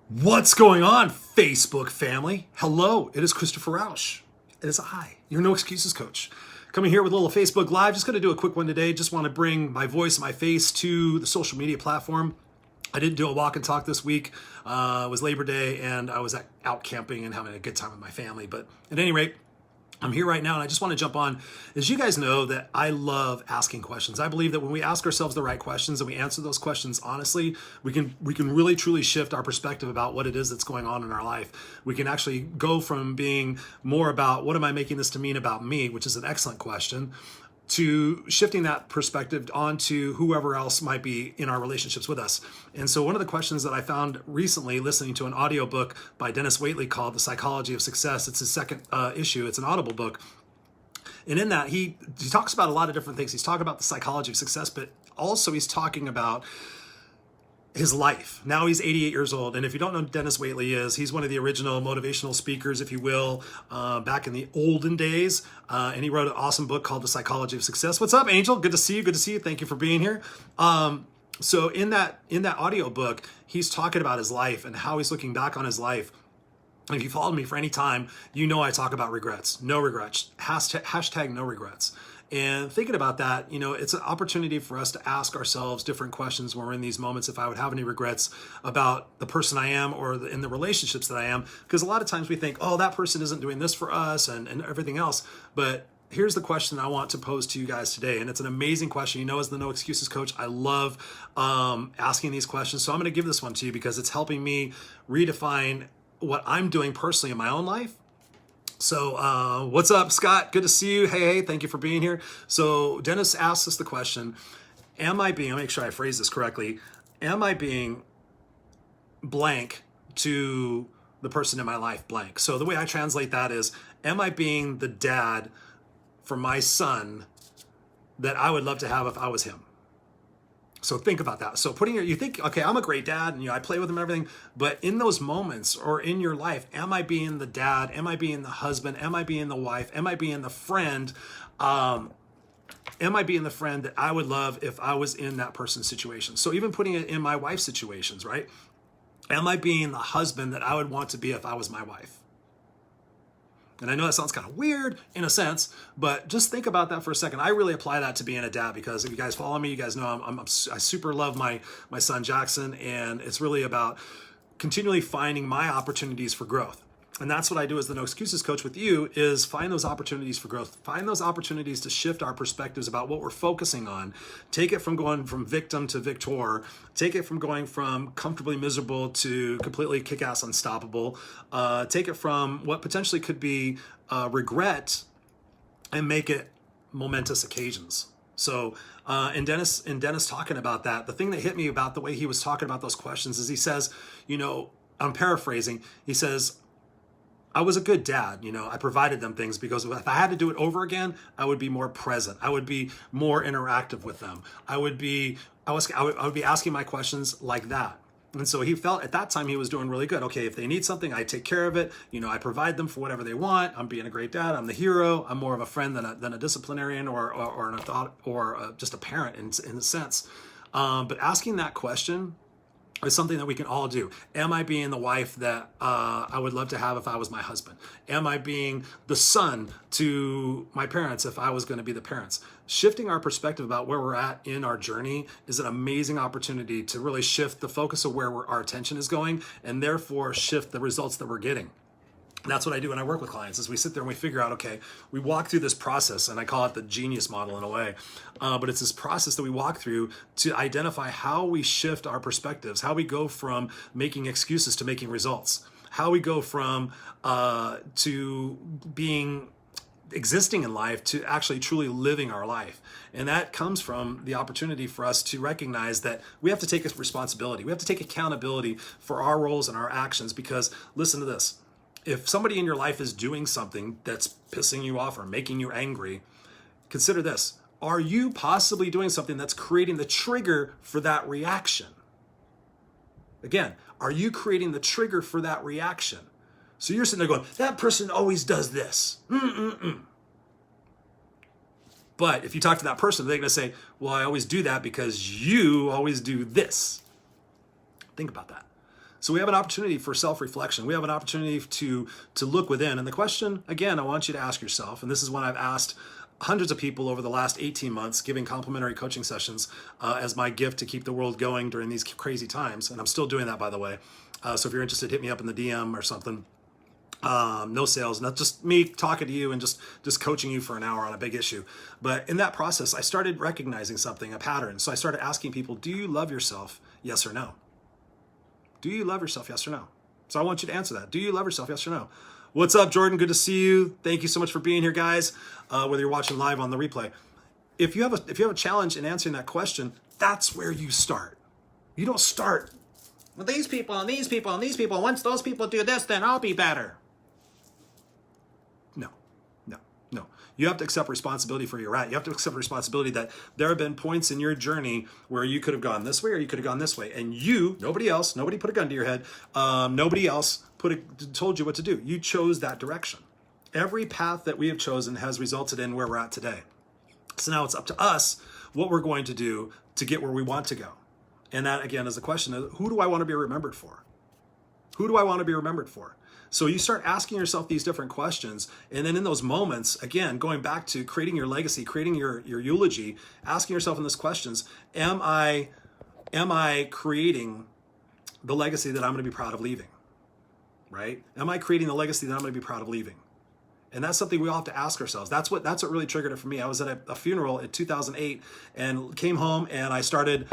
What's going on, Facebook family? Hello, it is Christopher Rausch. It is I, your No Excuses coach. Coming here with a little Facebook Live. Just going to do a quick one today. Just want to bring my voice, my face to the social media platform. I didn't do a walk and talk this week. It was Labor Day, and I was out camping and having a good time with my family. But at any rate, I'm here right now, and I just want to jump on. As you guys know, that I love asking questions. I believe that when we ask ourselves the right questions and we answer those questions honestly, we can really truly shift our perspective about what it is that's going on in our life. We can actually go from being more about what am I making this to mean about me, which is an excellent question, to shifting that perspective onto whoever else might be in our relationships with us. And so one of the questions that I found recently listening to an audiobook by Dennis Waitley called The Psychology of Success, it's his second issue, it's an Audible book. And in that, he talks about a lot of different things. He's talking about the psychology of success, but also he's talking about his life. Now he's 88 years old. And if you don't know who Dennis Waitley is, he's one of the original motivational speakers, if you will, back in the olden days. And he wrote an awesome book called The Psychology of Success. What's up, Angel? Good to see you. Good to see you. Thank you for being here. So in that audio book, he's talking about his life and how he's looking back on his life. And if you followed me for any time, you know I talk about regrets. No regrets. Hashtag no regrets. And thinking about that, it's an opportunity for us to ask ourselves different questions when we're in these moments, if I would have any regrets about the person I am or in the relationships that I am. Because a lot of times we think, oh, that person isn't doing this for us and everything else. But here's the question I want to pose to you guys today. And it's an amazing question. As the No Excuses coach, I love asking these questions. So I'm going to give this one to you because it's helping me redefine what I'm doing personally in my own life. So what's up, Scott? Good to see you. Hey, thank you for being here. So Dennis asked us the question, I'll make sure I phrase this correctly. Am I being blank to the person in my life blank? So the way I translate that is, am I being the dad for my son that I would love to have if I was him? So think about that. So you think, okay, I'm a great dad and I play with him and everything, but in those moments or in your life, am I being the dad? Am I being the husband? Am I being the wife? Am I being the friend? Am I being the friend that I would love if I was in that person's situation? So even putting it in my wife's situations, right? Am I being the husband that I would want to be if I was my wife? And I know that sounds kind of weird in a sense, but just think about that for a second. I really apply that to being a dad because if you guys follow me, you guys know I super love my son Jackson, and it's really about continually finding my opportunities for growth. And that's what I do as the No Excuses coach with you, is find those opportunities for growth. Find those opportunities to shift our perspectives about what we're focusing on. Take it from going from victim to victor. Take it from going from comfortably miserable to completely kick-ass unstoppable. Take it from what potentially could be regret and make it momentous occasions. So, and Dennis talking about that, the thing that hit me about the way he was talking about those questions is he says, I'm paraphrasing, he says, I was a good dad. I provided them things because if I had to do it over again, I would be more present. I would be more interactive with them. I would be asking my questions like that. And so he felt at that time he was doing really good. Okay, if they need something, I take care of it. I provide them for whatever they want. I'm being a great dad. I'm the hero. I'm more of a friend than a disciplinarian or just a parent in a sense. But asking that question is something that we can all do. Am I being the wife that I would love to have if I was my husband? Am I being the son to my parents if I was going to be the parents? Shifting our perspective about where we're at in our journey is an amazing opportunity to really shift the focus of where our attention is going, and therefore shift the results that we're getting. And that's what I do when I work with clients, is we sit there and we figure out, okay, we walk through this process, and I call it the genius model in a way, but it's this process that we walk through to identify how we shift our perspectives, how we go from making excuses to making results, how we go from to existing in life to actually truly living our life. And that comes from the opportunity for us to recognize that we have to take responsibility. We have to take accountability for our roles and our actions, because listen to this. If somebody in your life is doing something that's pissing you off or making you angry, consider this. Are you possibly doing something that's creating the trigger for that reaction? Again, are you creating the trigger for that reaction? So you're sitting there going, that person always does this. But if you talk to that person, they're going to say, well, I always do that because you always do this. Think about that. So we have an opportunity for self-reflection. We have an opportunity to look within. And the question, again, I want you to ask yourself, and this is one I've asked hundreds of people over the last 18 months, giving complimentary coaching sessions as my gift to keep the world going during these crazy times. And I'm still doing that, by the way. So if you're interested, hit me up in the DM or something. No sales, not just me talking to you and just coaching you for an hour on a big issue. But in that process, I started recognizing something, a pattern. So I started asking people, do you love yourself? Yes or no? Do you love yourself? Yes or no? So I want you to answer that. Do you love yourself? Yes or no? What's up, Jordan? Good to see you. Thank you so much for being here, guys. Whether you're watching live on the replay, if you have a challenge in answering that question, that's where you start. You don't start with these people and these people and these people. Once those people do this, then I'll be better. No. You have to accept responsibility for where you're at. You have to accept responsibility that there have been points in your journey where you could have gone this way or you could have gone this way. And nobody put a gun to your head. Nobody else told you what to do. You chose that direction. Every path that we have chosen has resulted in where we're at today. So now it's up to us what we're going to do to get where we want to go. And that, again, is the question of who do I want to be remembered for? Who do I want to be remembered for? So you start asking yourself these different questions. And then in those moments, again, going back to creating your legacy, creating your eulogy, asking yourself in those questions, am I creating the legacy that I'm going to be proud of leaving? Right? Am I creating the legacy that I'm going to be proud of leaving? And that's something we all have to ask ourselves. That's what really triggered it for me. I was at a funeral in 2008 and came home and I started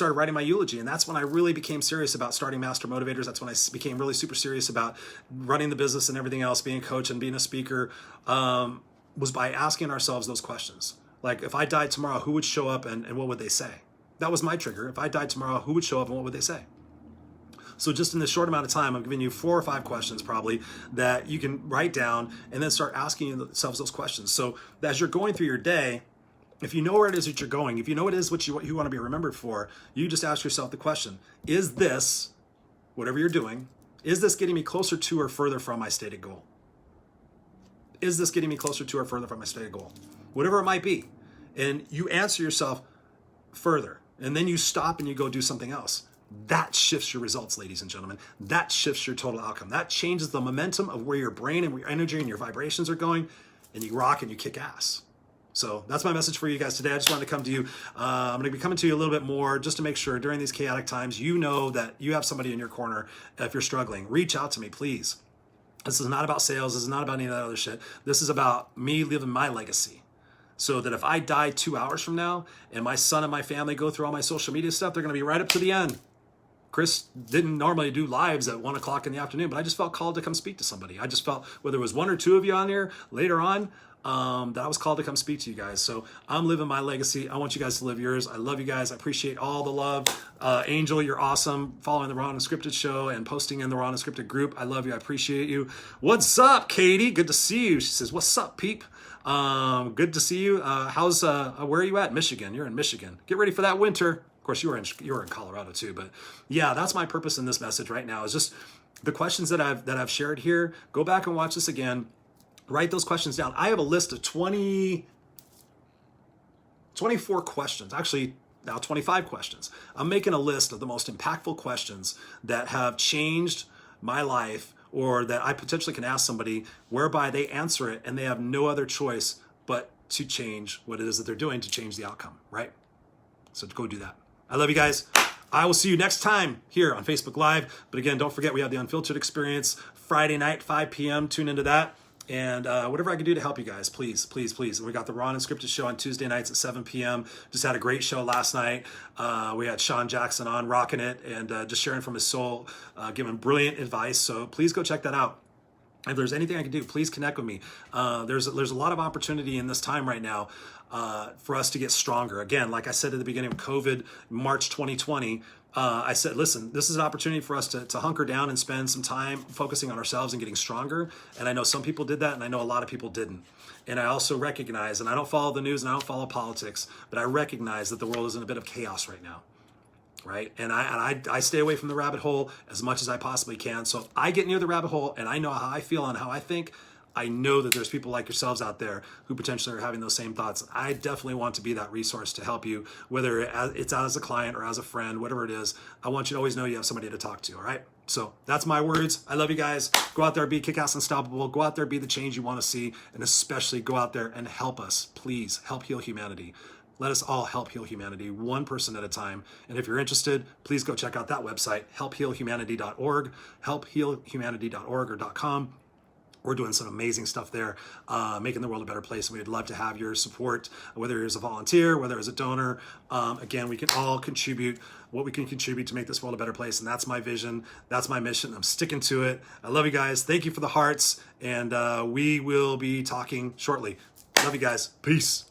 writing my eulogy, and that's when I really became serious about starting Master Motivators. That's when I became really super serious about running the business and everything else, being a coach and being a speaker, was by asking ourselves those questions. Like, if I died tomorrow, who would show up and what would they say? That was my trigger. If I died tomorrow, who would show up and what would they say? So just in this short amount of time, I'm giving you 4 or 5 questions probably that you can write down and then start asking yourselves those questions. So as you're going through your day, if you know where it is that you're going, if you know what it is what you want to be remembered for, you just ask yourself the question, is this, whatever you're doing, is this getting me closer to or further from my stated goal? Is this getting me closer to or further from my stated goal? Whatever it might be. And you answer yourself further, and then you stop and you go do something else. That shifts your results, ladies and gentlemen. That shifts your total outcome. That changes the momentum of where your brain and where your energy and your vibrations are going, and you rock and you kick ass. So that's my message for you guys today. I just wanted to come to you. I'm going to be coming to you a little bit more just to make sure during these chaotic times, you know that you have somebody in your corner. If you're struggling, reach out to me, please. This is not about sales. This is not about any of that other shit. This is about me living my legacy. So that if I die 2 hours from now and my son and my family go through all my social media stuff, they're going to be right up to the end. Chris didn't normally do lives at 1 o'clock in the afternoon, but I just felt called to come speak to somebody. I just felt, whether it was 1 or 2 of you on here later on, that I was called to come speak to you guys. So I'm living my legacy. I want you guys to live yours. I love you guys. I appreciate all the love. Angel, you're awesome. Following the Raw&Unscripted show and posting in the Raw&Unscripted group. I love you. I appreciate you. What's up, Katie? Good to see you. She says, what's up, peep? Good to see you. Where are you at? Michigan. You're in Michigan. Get ready for that winter. Of course, you were in Colorado too, but yeah, that's my purpose in this message right now is just the questions that I've shared here. Go back and watch this again. Write those questions down. I have a list of 24 questions, actually now 25 questions. I'm making a list of the most impactful questions that have changed my life or that I potentially can ask somebody whereby they answer it and they have no other choice but to change what it is that they're doing to change the outcome, right? So go do that. I love you guys. I will see you next time here on Facebook Live. But again, don't forget we have the Unfiltered Experience Friday night, 5 p.m. Tune into that. And whatever I can do to help you guys, please, please, please. We got the Raw&Unscripted show on Tuesday nights at 7 p.m. Just had a great show last night. We had Sean Jackson on, rocking it, and just sharing from his soul, giving brilliant advice. So please go check that out. If there's anything I can do, please connect with me. There's a lot of opportunity in this time right now for us to get stronger. Again, like I said at the beginning of COVID, March 2020, I said, listen, this is an opportunity for us to hunker down and spend some time focusing on ourselves and getting stronger. And I know some people did that, and I know a lot of people didn't. And I also recognize, and I don't follow the news and I don't follow politics, but I recognize that the world is in a bit of chaos right now. Right? And I stay away from the rabbit hole as much as I possibly can. So if I get near the rabbit hole and I know how I feel and how I think, I know that there's people like yourselves out there who potentially are having those same thoughts. I definitely want to be that resource to help you, whether it's as a client or as a friend, whatever it is. I want you to always know you have somebody to talk to, all right? So that's my words. I love you guys. Go out there, be kick-ass unstoppable. Go out there, be the change you want to see, and especially go out there and help us. Please help heal humanity. Let us all help heal humanity, one person at a time. And if you're interested, please go check out that website, helphealhumanity.org, helphealhumanity.org or .com. We're doing some amazing stuff there, making the world a better place. And we'd love to have your support, whether you're as a volunteer, whether as a donor. Again, we can all contribute what we can contribute to make this world a better place. And that's my vision. That's my mission. I'm sticking to it. I love you guys. Thank you for the hearts. And we will be talking shortly. Love you guys. Peace.